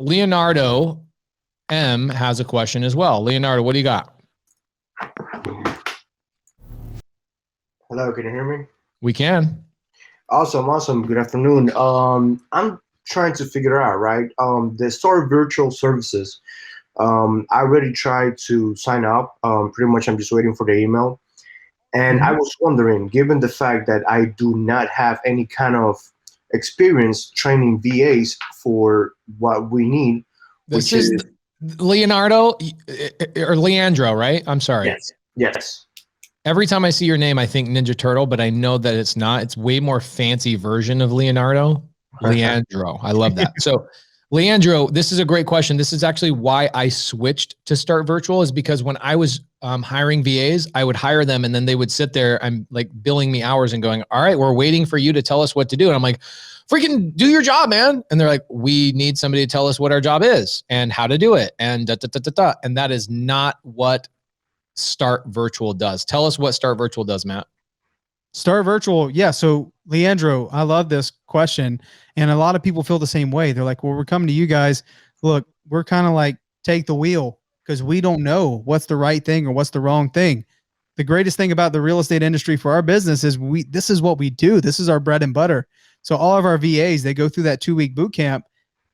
Leonardo M has a question as well. Leonardo, what do you got? Hello, can you hear me? We can. Awesome. Good afternoon. I'm trying to figure out, right? The store virtual services. I already tried to sign up. Pretty much, I'm just waiting for the email. And I was wondering, given the fact that I do not have any kind of experience training VAs for what we need, This which is is Leonardo or Leandro, right? I'm sorry. yes. Every time I see your name, I think Ninja Turtle, but I know that it's not. It's way more fancy version of Leonardo. Leandro. I love that. So Leandro, this is a great question. This is actually why I switched to Start Virtual, is because when I was hiring VAs, I would hire them and then they would sit there and like billing me hours and going, all right, we're waiting for you to tell us what to do. And I'm like, freaking do your job, man. And they're like, we need somebody to tell us what our job is and how to do it. And da, da, da, da, da. And that is not what Start Virtual does. Tell us what Start Virtual does, Matt. Start Virtual. Yeah. So Leandro, I love this question. And a lot of people feel the same way. They're like, well, we're coming to you guys. Look, we're kind of like, take the wheel, because we don't know what's the right thing or what's the wrong thing. The greatest thing about the real estate industry for our business is this is what we do. This is our bread and butter. So all of our VAs, they go through that 2-week boot camp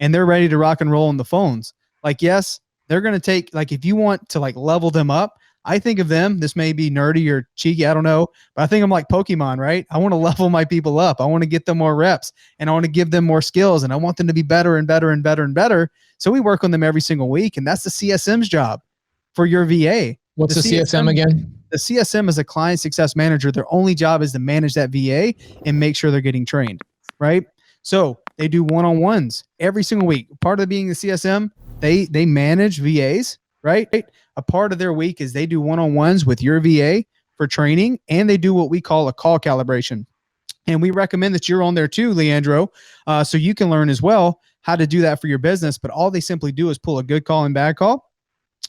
and they're ready to rock and roll on the phones. Like, yes, they're going to take, like, if you want to like level them up, I think of them, this may be nerdy or cheeky, I don't know, but I think I'm like Pokemon, right? I want to level my people up. I want to get them more reps and I want to give them more skills and I want them to be better and better and better and better. So we work on them every single week, and that's the CSM's job for your VA. What's the CSM again? The CSM is a client success manager. Their only job is to manage that VA and make sure they're getting trained, right? So they do one-on-ones every single week. Part of being the CSM, they manage VAs, right? A part of their week is they do one-on-ones with your VA for training, and they do what we call a call calibration. And we recommend that you're on there too, Leandro, so you can learn as well how to do that for your business. But all they simply do is pull a good call and bad call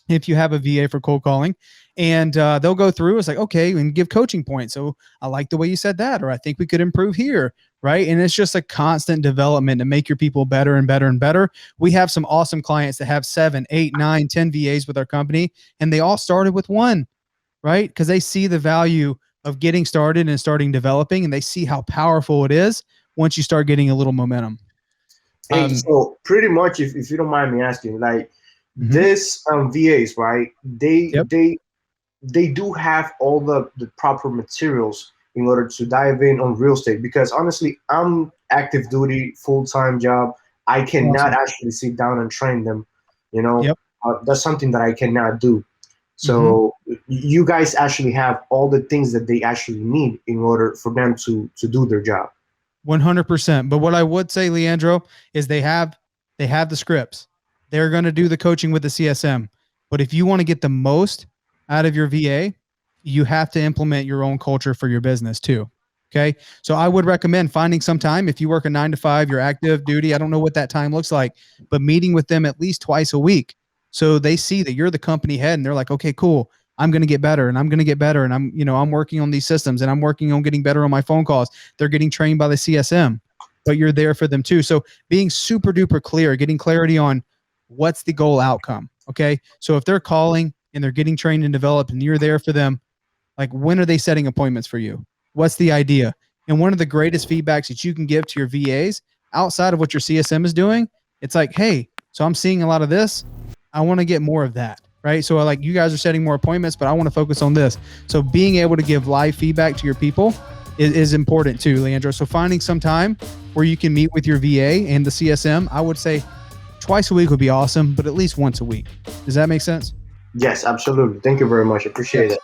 if you have a VA for cold calling, and they'll go through. It's like, okay, and give coaching points. So I like the way you said that, or I think we could improve here, right? And it's just a constant development to make your people better and better and better. We have some awesome clients that have 7, 8, 9, 10 VAs with our company, and they all started with one, right? Because they see the value of getting started and starting developing, and they see how powerful it is once you start getting a little momentum. Hey, so pretty much, if you don't mind me asking, like this VAs, right? They do have all the proper materials in order to dive in on real estate, because honestly, I'm active duty, full-time job. I cannot actually sit down and train them. You know, that's something that I cannot do. So you guys actually have all the things that they actually need in order for them to do their job. 100%. But what I would say, Leandro, is they have the scripts. They're going to do the coaching with the CSM. But if you want to get the most out of your VA, you have to implement your own culture for your business too. Okay. So I would recommend finding some time. If you work a 9 to 5, you're active duty, I don't know what that time looks like, but meeting with them at least twice a week. So they see that you're the company head and they're like, okay, cool. I'm going to get better and I'm going to get better. And I'm working on these systems and I'm working on getting better on my phone calls. They're getting trained by the CSM, but you're there for them too. So being super duper clear, getting clarity on what's the goal outcome. Okay. So if they're calling and they're getting trained and developed and you're there for them, like, when are they setting appointments for you? What's the idea? And one of the greatest feedbacks that you can give to your VAs outside of what your CSM is doing, it's like, hey, so I'm seeing a lot of this. I want to get more of that. Right. So like, you guys are setting more appointments, but I want to focus on this. So being able to give live feedback to your people is important too, Leandro. So finding some time where you can meet with your VA and the CSM, I would say twice a week would be awesome, but at least once a week. Does that make sense? Yes, absolutely. Thank you very much. Appreciate it.